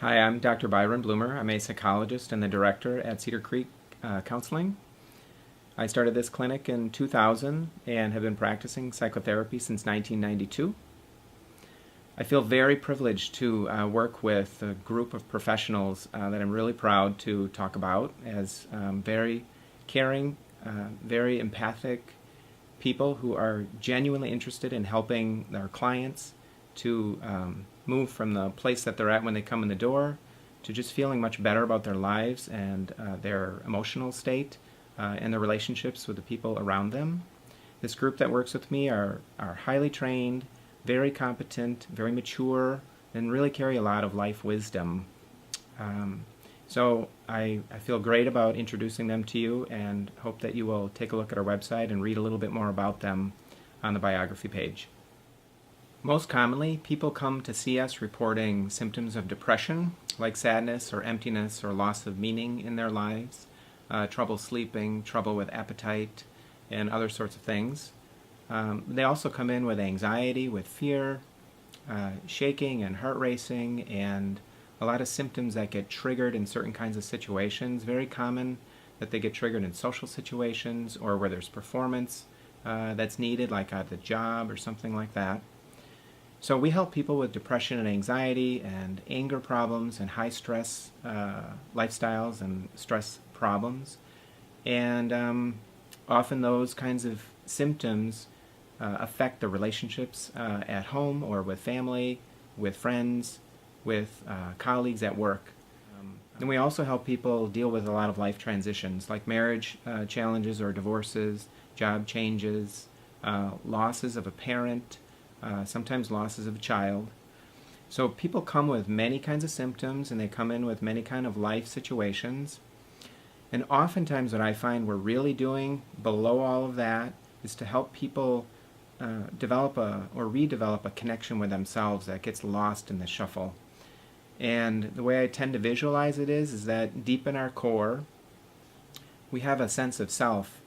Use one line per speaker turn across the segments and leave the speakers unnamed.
Hi, I'm Dr. Byron Bloomer. I'm a psychologist and the director at Cedar Creek Counseling. I started this clinic in 2000 and have been practicing psychotherapy since 1992. I feel very privileged to work with a group of professionals that I'm really proud to talk about as very caring, very empathic people who are genuinely interested in helping their clients to move from the place that they're at when they come in the door to just feeling much better about their lives and their emotional state and their relationships with the people around them. This group that works with me are highly trained, very competent, very mature, and really carry a lot of life wisdom. So I feel great about introducing them to you and hope that you will take a look at our website and read a little bit more about them on the biography page. Most commonly, people come to see us reporting symptoms of depression, like sadness or emptiness or loss of meaning in their lives, trouble sleeping, trouble with appetite, and other sorts of things. They also come in with anxiety, with fear, shaking and heart racing, and a lot of symptoms that get triggered in certain kinds of situations. Very common that they get triggered in social situations or where there's performance that's needed, like at the job or something like that. So we help people with depression and anxiety and anger problems and high stress lifestyles and stress problems. And often those kinds of symptoms affect the relationships at home or with family, with friends, with colleagues at work. And we also help people deal with a lot of life transitions like marriage challenges or divorces, job changes, losses of a parent, sometimes losses of a child. So people come with many kinds of symptoms and they come in with many kind of life situations. And oftentimes what I find we're really doing below all of that is to help people develop or redevelop a connection with themselves that gets lost in the shuffle. And the way I tend to visualize it is that deep in our core we have a sense of self.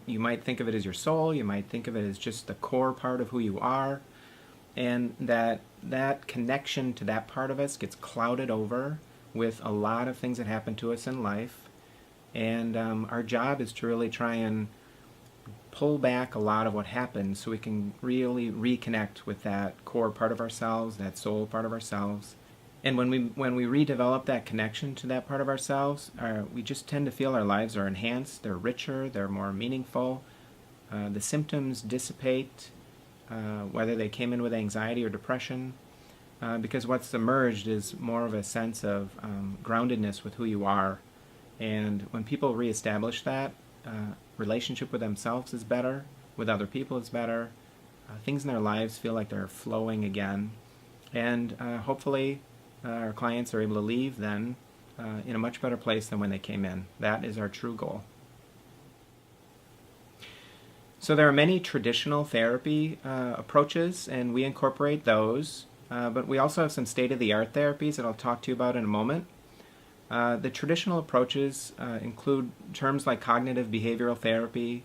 You might think of it as your soul, you might think of it as just the core part of who you are, and that connection to that part of us gets clouded over with a lot of things that happen to us in life, and our job is to really try and pull back a lot of what happens so we can really reconnect with that core part of ourselves, that soul part of ourselves. And when we redevelop that connection to that part of ourselves, we just tend to feel our lives are enhanced, they're richer, they're more meaningful. The symptoms dissipate, whether they came in with anxiety or depression, because what's emerged is more of a sense of groundedness with who you are. And when people reestablish that, relationship with themselves is better, with other people is better, things in their lives feel like they're flowing again, and hopefully our clients are able to leave then in a much better place than when they came in. That is our true goal. So there are many traditional therapy approaches, and we incorporate those, but we also have some state-of-the-art therapies that I'll talk to you about in a moment. The traditional approaches include terms like cognitive behavioral therapy,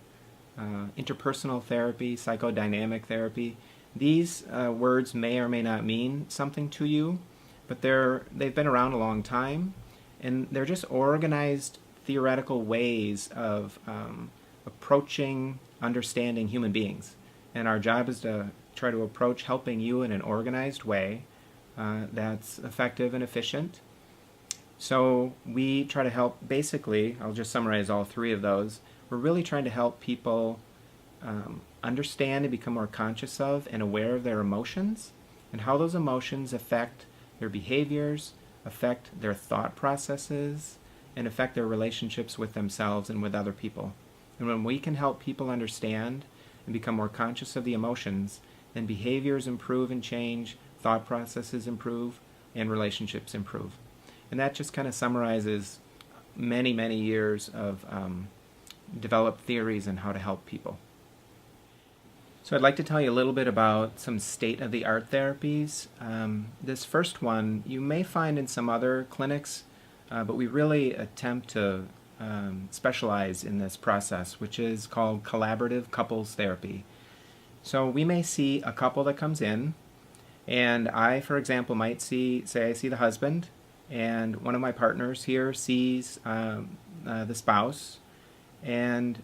interpersonal therapy, psychodynamic therapy. These words may or may not mean something to you, but they've been around a long time, and they're just organized theoretical ways of approaching understanding human beings. And our job is to try to approach helping you in an organized way that's effective and efficient. So we try to help, basically, I'll just summarize all three of those. We're really trying to help people understand and become more conscious of and aware of their emotions and how those emotions affect their behaviors, affect their thought processes, and affect their relationships with themselves and with other people. And when we can help people understand and become more conscious of the emotions, then behaviors improve and change, thought processes improve, and relationships improve. And that just kind of summarizes many, many years of developed theories on how to help people. So I'd like to tell you a little bit about some state-of-the-art therapies. This first one you may find in some other clinics, but we really attempt to specialize in this process, which is called collaborative couples therapy. So we may see a couple that comes in, and I, for example, might say I see the husband, and one of my partners here sees the spouse, and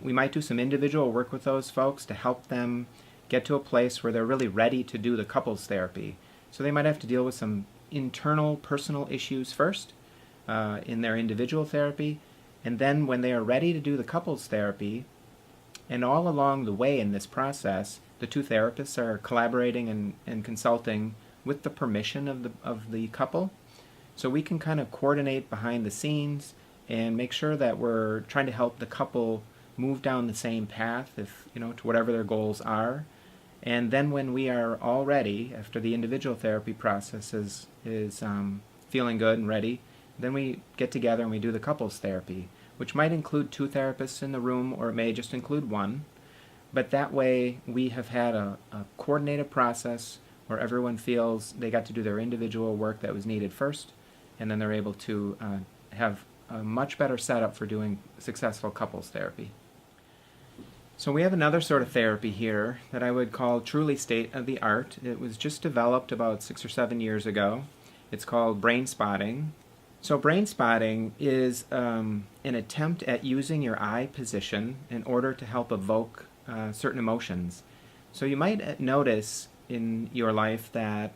we might do some individual work with those folks to help them get to a place where they're really ready to do the couples therapy. So they might have to deal with some internal personal issues first in their individual therapy, and then when they are ready to do the couples therapy, and all along the way in this process, the two therapists are collaborating and consulting with the permission of the couple. So we can kind of coordinate behind the scenes and make sure that we're trying to help the couple move down the same path, to whatever their goals are. And then when we are all ready, after the individual therapy process is feeling good and ready, then we get together and we do the couples therapy, which might include two therapists in the room, or it may just include one. But that way we have had a coordinated process where everyone feels they got to do their individual work that was needed first, and then they're able to have a much better setup for doing successful couples therapy. So we have another sort of therapy here that I would call truly state-of-the-art. It was just developed about 6 or 7 years ago. It's called brain spotting. So brain spotting is an attempt at using your eye position in order to help evoke certain emotions. So you might notice in your life that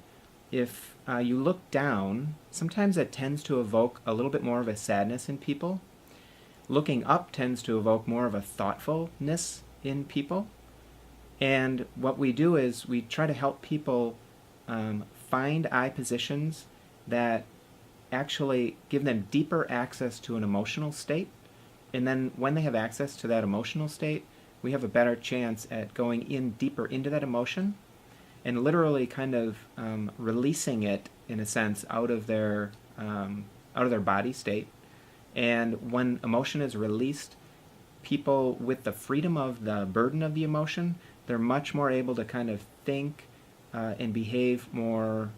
if you look down, sometimes it tends to evoke a little bit more of a sadness in people. Looking up tends to evoke more of a thoughtfulness in people. And what we do is we try to help people find eye positions that actually give them deeper access to an emotional state. And then when they have access to that emotional state, we have a better chance at going in deeper into that emotion and literally kind of releasing it, in a sense, out of their body state. And when emotion is released, people with the freedom of the burden of the emotion, they're much more able to kind of think and behave more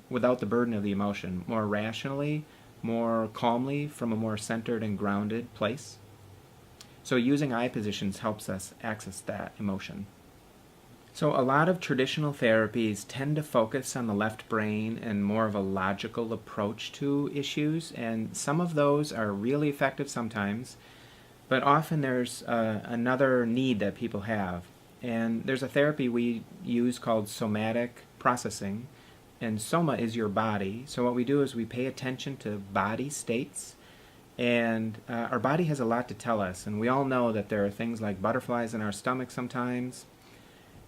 without the burden of the emotion, more rationally, more calmly, from a more centered and grounded place. So using eye positions helps us access that emotion. So a lot of traditional therapies tend to focus on the left brain and more of a logical approach to issues, and some of those are really effective sometimes, but often there's another need that people have. And there's a therapy we use called somatic processing, and soma is your body. So what we do is we pay attention to body states, and our body has a lot to tell us, and we all know that there are things like butterflies in our stomach sometimes,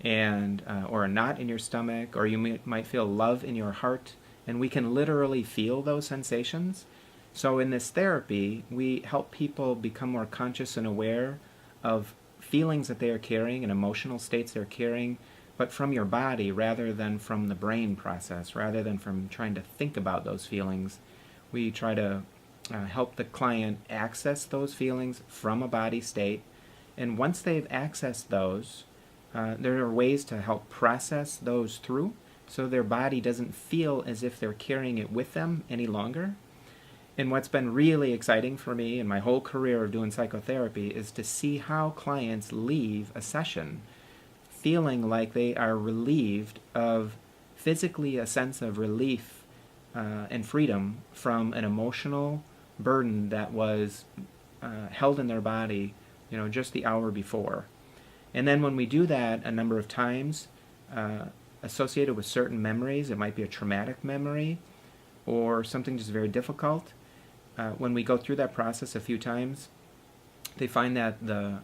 and or a knot in your stomach, or you might feel love in your heart, and we can literally feel those sensations. So in this therapy, we help people become more conscious and aware of feelings that they are carrying and emotional states they're carrying, but from your body rather than from the brain process, rather than from trying to think about those feelings. We try to help the client access those feelings from a body state, and once they've accessed those, there are ways to help process those through so their body doesn't feel as if they're carrying it with them any longer. And what's been really exciting for me in my whole career of doing psychotherapy is to see how clients leave a session feeling like they are relieved of physically a sense of relief and freedom from an emotional burden that was held in their body, just the hour before. And then when we do that a number of times, associated with certain memories, it might be a traumatic memory or something just very difficult, when we go through that process a few times, they find that the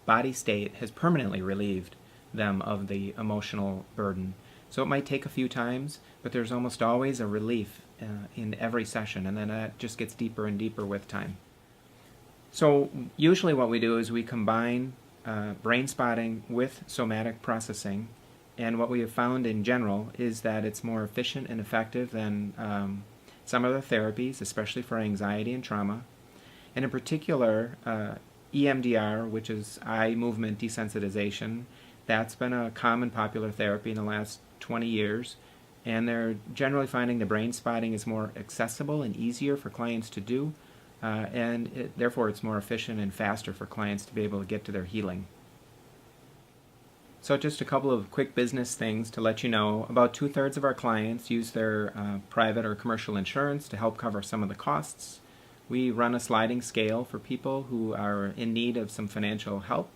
body state has permanently relieved them of the emotional burden. So it might take a few times, but there's almost always a relief in every session, and then that just gets deeper and deeper with time. So usually what we do is we combine brain spotting with somatic processing, and what we have found in general is that it's more efficient and effective than some other therapies, especially for anxiety and trauma. And in particular, EMDR, which is eye movement desensitization, that's been a common popular therapy in the last 20 years, and they're generally finding the brain spotting is more accessible and easier for clients to do, and therefore it's more efficient and faster for clients to be able to get to their healing. So just a couple of quick business things to let you know. About 2/3 of our clients use their private or commercial insurance to help cover some of the costs. We run a sliding scale for people who are in need of some financial help.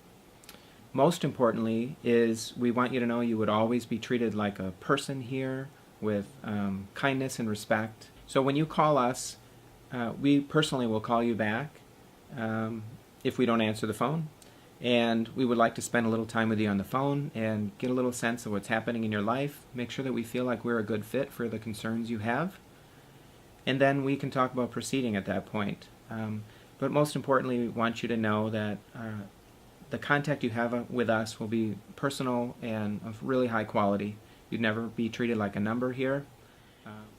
Most importantly is we want you to know you would always be treated like a person here with kindness and respect. So when you call us, we personally will call you back if we don't answer the phone. And we would like to spend a little time with you on the phone and get a little sense of what's happening in your life. Make sure that we feel like we're a good fit for the concerns you have. And then we can talk about proceeding at that point. But most importantly, we want you to know that the contact you have with us will be personal and of really high quality. You'd never be treated like a number here.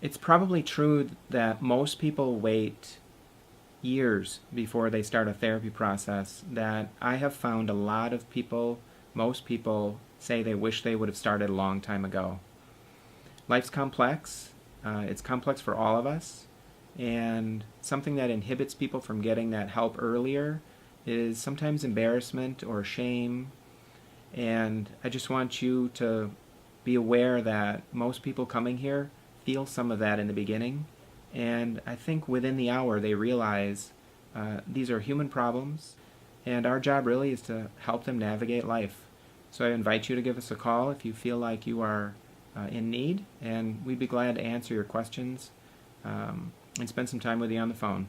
It's probably true that most people wait years before they start a therapy process. That I have found a lot of people, most people, say they wish they would have started a long time ago. Life's complex. It's complex for all of us, and something that inhibits people from getting that help earlier is sometimes embarrassment or shame. And I just want you to be aware that most people coming here feel some of that in the beginning, and I think within the hour they realize these are human problems, and our job really is to help them navigate life. So I invite you to give us a call if you feel like you are in need, and we'd be glad to answer your questions and spend some time with you on the phone.